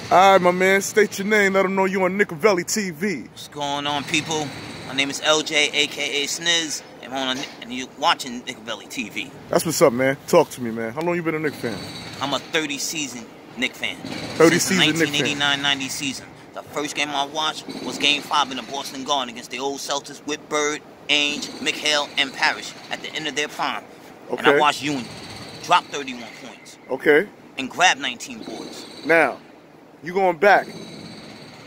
All right, my man. State your name. Let them know you on Nickavelli TV. What's going on, people? My name is LJ, a.k.a. Sniz, and you're watching Nickavelli TV. That's what's up, man. Talk to me, man. How long you been a Knicks fan? I'm a 30-season Knicks fan. 30-season Knicks fan. 1989-90 season. The first game I watched was Game 5 in the Boston Garden against the old Celtics with Bird, Ainge, McHale, and Parrish at the end of their prime. Okay. And I watched Ewing drop 31 points. Okay. And grab 19 boards. Now, you going back.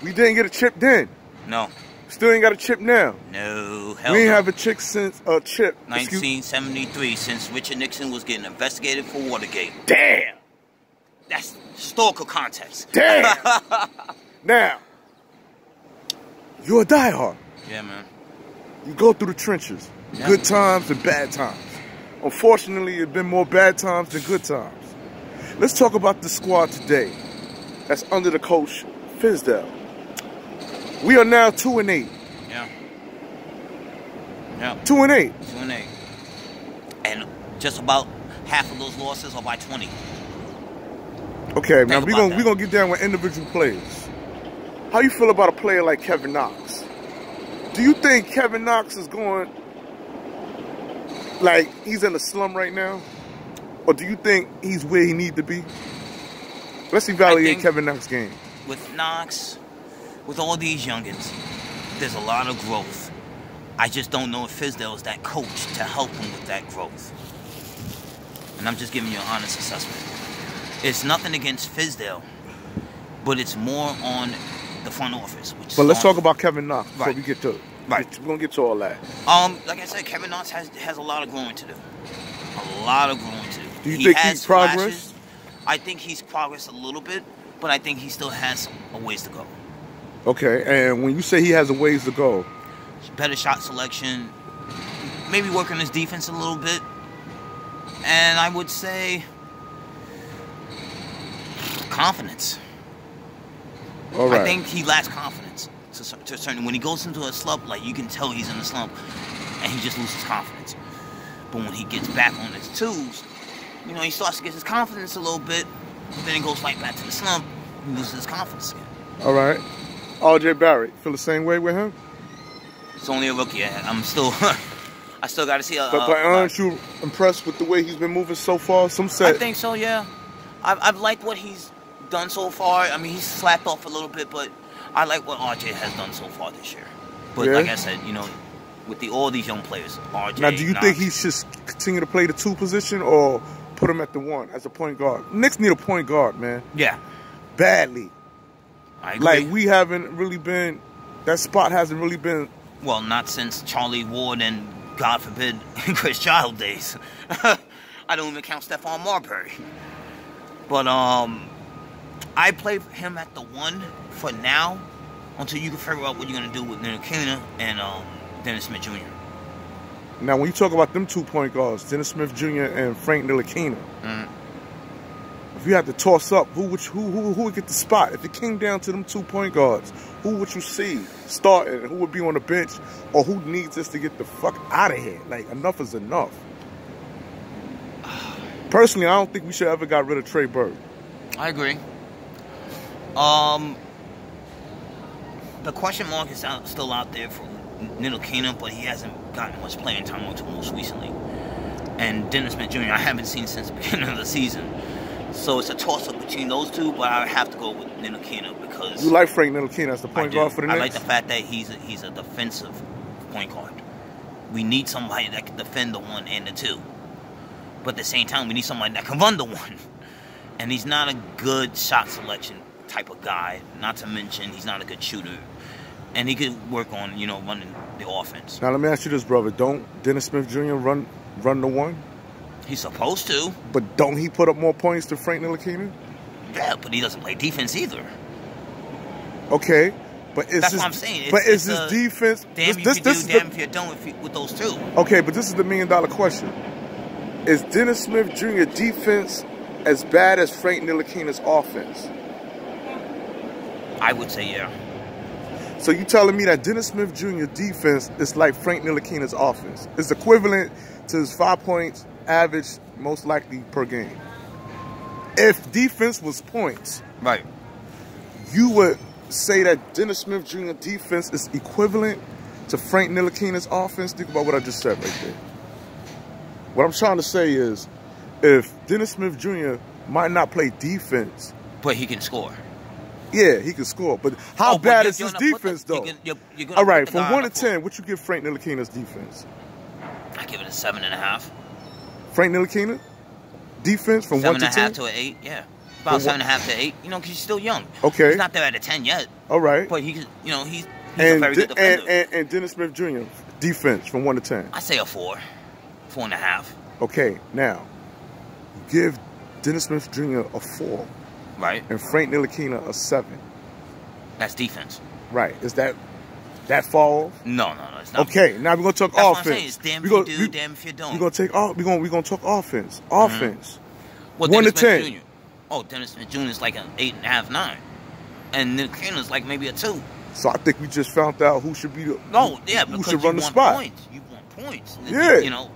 We didn't get a chip then. No. Still ain't got a chip now. No, hell We ain't no. have a chip since 1973, since Richard Nixon was getting investigated for Watergate. Damn. That's historical context. Damn. Now, you're a diehard. Yeah, man. You go through the trenches. Yeah. Good times and bad times. Unfortunately, it's been more bad times than good times. Let's talk about the squad today. That's under the coach, Fizdale. We are now 2-8. Yeah. Yeah. 2-8. 2-8. And just about half of those losses are by 20. Okay, now Think we're about gonna get down with individual players. How you feel about a player like Kevin Knox? Do you think Kevin Knox is going like he's in a slum right now? Or do you think he's where he need to be? Let's evaluate Kevin Knox's game. With Knox, with all these youngins, there's a lot of growth. I just don't know if Fizdale is that coach to help him with that growth. And I'm just giving you an honest assessment. It's nothing against Fizdale, but it's more on the front office. But let's talk about Kevin Knox before Right. we get to it. Right. We're going to get to all that. Like I said, Kevin Knox has a lot of growing to do. A lot of growing to do. Do you think he's progress? Flashes. I think he's progressed a little bit, but I think he still has a ways to go. Okay, and when you say he has a ways to go, better shot selection, maybe work on his defense a little bit, and I would say confidence. all right. I think he lacks confidence to a certain. When he goes into a slump, like you can tell he's in a slump, and he just loses confidence. But when he gets back on his twos, you know, he starts to get his confidence a little bit, but then he goes right back to the slump, he loses his confidence again. All right. R.J. Barrett, feel the same way with him? It's only a rookie. I'm still, I still got to see. But aren't you impressed with the way he's been moving so far? Some said. I think so, yeah. I've liked what he's done so far. I mean, he's slapped off a little bit, but I like what RJ has done so far this year. But yeah. like I said, you know, with all these young players, RJ. Now, do you Knox, think he should continue to play the 2 position or put him at the 1 as a point guard? Knicks need a point guard, man. Yeah. Badly. I agree. Like, we haven't really been, that spot hasn't really been. Well, not since Charlie Ward and, God forbid, Chris Child days. I don't even count Stephon Marbury. But, I play him at the 1 for now until you can figure out what you're going to do with Ntilikina and Dennis Smith Jr. Now, when you talk about them 2 point guards, Dennis Smith Jr. and Frank Ntilikina, if you had to toss up, who would get the spot? If it came down to them 2 point guards, who would you see starting? Who would be on the bench? Or who needs us to get the fuck out of here? Like, enough is enough. Personally, I don't think we should ever got rid of Trey Burke. I agree. The question mark is still out there for Ntilikina, but he hasn't gotten much playing time until most recently. And Dennis Smith Jr. I haven't seen since the beginning of the season. So it's a toss-up between those two, but I have to go with Ntilikina because... You like Frank Ntilikina as the point guard for the Knicks? I like the fact that he's a defensive point guard. We need somebody that can defend the 1 and the 2. But at the same time, we need somebody that can run the 1. And he's not a good shot selection type of guy. Not to mention, he's not a good shooter. And he could work on, you know, running the offense. Now, let me ask you this, brother. Don't Dennis Smith Jr. run the 1? He's supposed to. But don't he put up more points than Frank Ntilikina? Yeah, but he doesn't play defense either. Okay. But That's what I'm saying. But is his defense... Damn if you do, damn if you don't with those 2. Okay, but this is the million-dollar question. Is Dennis Smith Jr. defense as bad as Frank Ntilikina's offense? I would say yeah. So you telling me that Dennis Smith Jr. defense is like Frank Ntilikina's offense? It's equivalent to his 5 points average, most likely, per game. If defense was points. Right. you would say that Dennis Smith Jr. defense is equivalent to Frank Ntilikina's offense? Think about what I just said right there. What I'm trying to say is, if Dennis Smith Jr. might not play defense, but he can score. Yeah, he can score. But how bad is his defense, though? All right, from 1 to 10, what you give Frank Ntilikina's defense? I give it a 7.5. Frank Ntilikina? Defense from 1 to 10? 7.5 to an 8, yeah. About 7.5 to 8. You know, because he's still young. Okay. He's not there at a 10 yet. All right. But he, you know, he's a very good defender. And Dennis Smith Jr. defense from 1 to 10? I say a 4. 4.5. Okay, now, give Dennis Smith Jr. a 4. Right. And Frank Ntilikina a 7. That's defense. Right. Is that far off? No, it's not. Okay, now we're gonna talk offense. What I'm saying. It's damn if you do, damn if you don't. We're gonna talk offense. Offense. Well, 1 to 10. Jr. Oh, Dennis Smith Jr. is like an 8.5, 9. And Ntilikina's like maybe a 2. So I think we just found out who should be the who should run the spot. Points. You want points. Yeah. You know,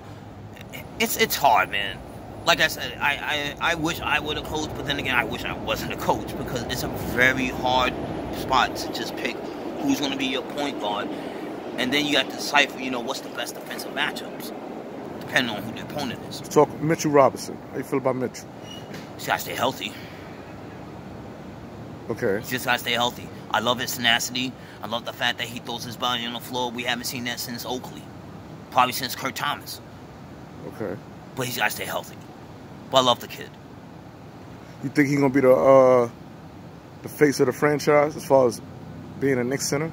it's hard, man. Like I said, I wish I would have coached, but then again, I wish I wasn't a coach, because it's a very hard spot to just pick who's going to be your point guard, and then you got to decipher, you know, what's the best defensive matchups, depending on who the opponent is. Let's talk Mitchell Robinson. How you feel about Mitchell? He's got to stay healthy. Okay. He's just got to stay healthy. I love his tenacity. I love the fact that he throws his body on the floor. We haven't seen that since Oakley, probably since Kurt Thomas. Okay. But he's got to stay healthy. But I love the kid. You think he's gonna be the face of the franchise as far as being a Knicks center?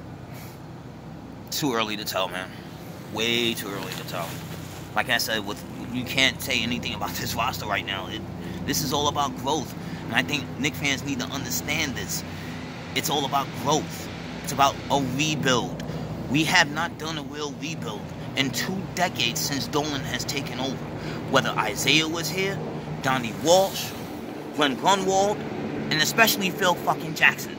Too early to tell, man. Way too early to tell. Like I said, you can't say anything about this roster right now. This is all about growth. And I think Knicks fans need to understand this. It's all about growth. It's about a rebuild. We have not done a real rebuild in 2 decades since Dolan has taken over. Whether Isaiah was here, Donnie Walsh, Glenn Grunwald, and especially Phil fucking Jackson.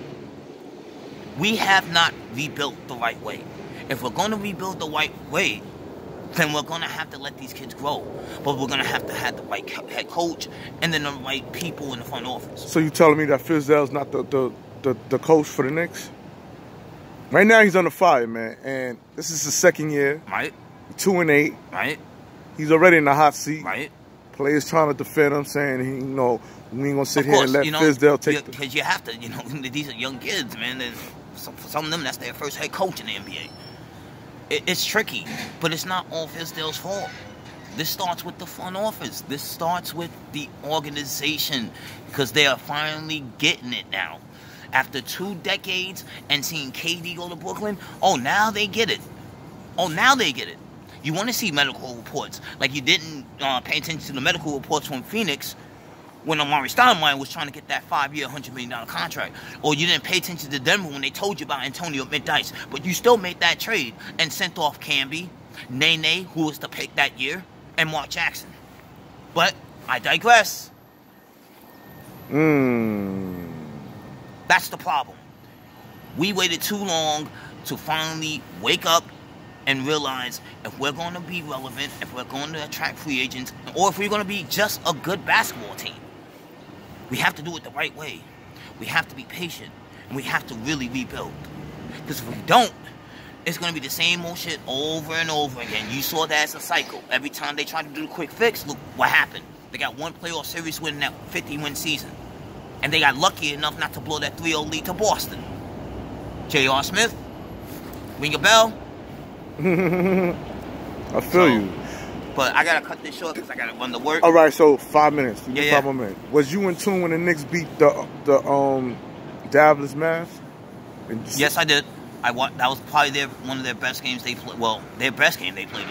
We have not rebuilt the right way. If we're going to rebuild the right way, then we're going to have to let these kids grow. But we're going to have the right head coach and then the right people in the front office. So you telling me that Fizdale's not the coach for the Knicks? Right now he's under fire, man. And this is his 2nd year. Right. 2-8. Right. He's already in the hot seat. Right. Players trying to defend him, saying, we ain't going to sit here and let Fizdale take because you have to, these are young kids, man. For some of them, that's their first head coach in the NBA. It's tricky, but it's not all Fizdale's fault. This starts with the front office. This starts with the organization, because they are finally getting it now. After 2 decades and seeing KD go to Brooklyn, now they get it. You want to see medical reports. Like you didn't pay attention to the medical reports from Phoenix when Amari Stoudemire was trying to get that 5-year, $100 million contract. Or you didn't pay attention to Denver when they told you about Antonio Middice. But you still made that trade and sent off Camby, Nene, who was the pick that year, and Mark Jackson. But I digress. That's the problem. We waited too long to finally wake up and realize if we're going to be relevant, if we're going to attract free agents, or if we're going to be just a good basketball team, we have to do it the right way. We have to be patient, and we have to really rebuild. Because if we don't, it's going to be the same old shit over and over again. You saw that as a cycle. Every time they tried to do the quick fix, look what happened. They got 1 playoff series win in that 50-win season. And they got lucky enough not to blow that 3-0 lead to Boston. J.R. Smith, ring a bell? I feel you. But I gotta cut this short because I gotta run to work. All right, so 5 minutes. 5 more minutes. Was you in tune when the Knicks beat the Dallas Mavs? Yes, I did. That was probably one of their best games they played. Well, their best game they played.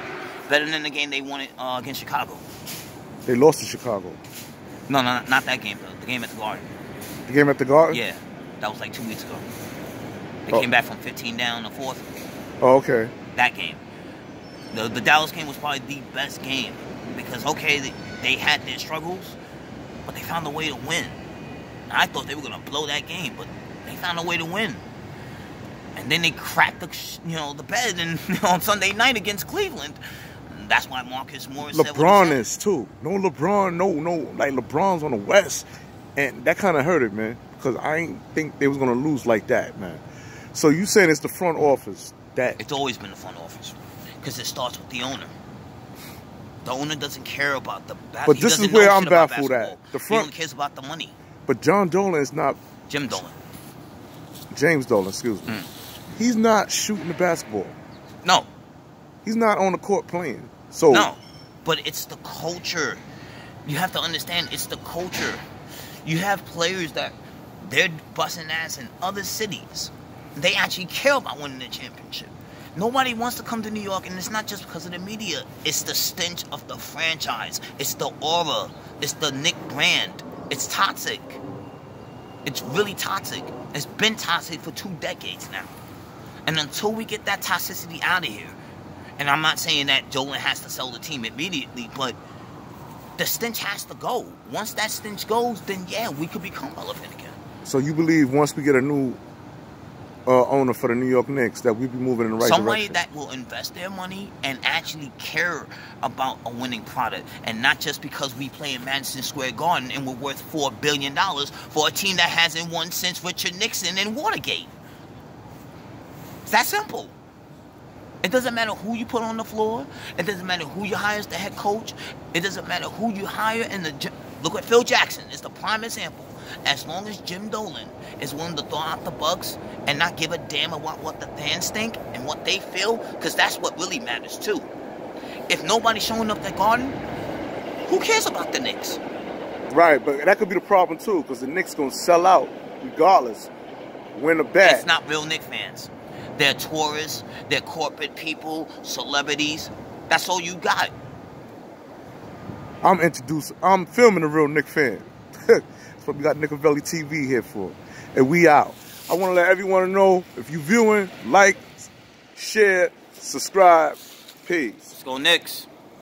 Better than the game they won against Chicago. They lost to Chicago. No, not that game. The game at the Garden. The game at the Garden? Yeah, that was like 2 weeks ago. They came back from 15 down to 4th. Oh, okay. That game. The Dallas game was probably the best game because, they had their struggles, but they found a way to win. And I thought they were going to blow that game, but they found a way to win. And then they cracked the bed on Sunday night against Cleveland. And that's why Marcus Morris said LeBron is, too. No LeBron, no. Like, LeBron's on the West. And that kind of hurt it, man. because I ain't think they was gonna lose like that, man. So you saying it's the front office that? It's always been the front office, because it starts with the owner. The owner doesn't care about the basketball. But this is where I'm baffled at. The front. He only cares about the money. But John Dolan is not. Jim Dolan. James Dolan, excuse me. He's not shooting the basketball. No. He's not on the court playing. So no. But it's the culture. You have to understand, it's the culture. You have players that they're busting ass in other cities. They actually care about winning the championship. Nobody wants to come to New York, and it's not just because of the media. It's the stench of the franchise. It's the aura. It's the Knicks brand. It's toxic. It's really toxic. It's been toxic for 2 decades now. And until we get that toxicity out of here, and I'm not saying that Dolan has to sell the team immediately, but the stench has to go. Once that stench goes, then yeah, we could become relevant again. So you believe once we get a new owner for the New York Knicks that we'll be moving in the right direction? Somebody that will invest their money and actually care about a winning product, and not just because we play in Madison Square Garden and we're worth $4 billion for a team that hasn't won since Richard Nixon and Watergate. It's that simple. It doesn't matter who you put on the floor. It doesn't matter who you hire as the head coach. It doesn't matter who you hire in the gym. Look at Phil Jackson. It's the prime example. As long as Jim Dolan is willing to throw out the bucks and not give a damn about what the fans think and what they feel, because that's what really matters too. If nobody's showing up their Garden, who cares about the Knicks? Right, but that could be the problem too, because the Knicks going to sell out regardless, win or bad. It's not real Knicks fans. They're tourists, they're corporate people, celebrities. That's all you got. I'm filming a real Knicks fan. That's what we got Nickavelli TV here for. And we out. I want to let everyone know, if you viewing, like, share, subscribe. Peace. Let's go Knicks.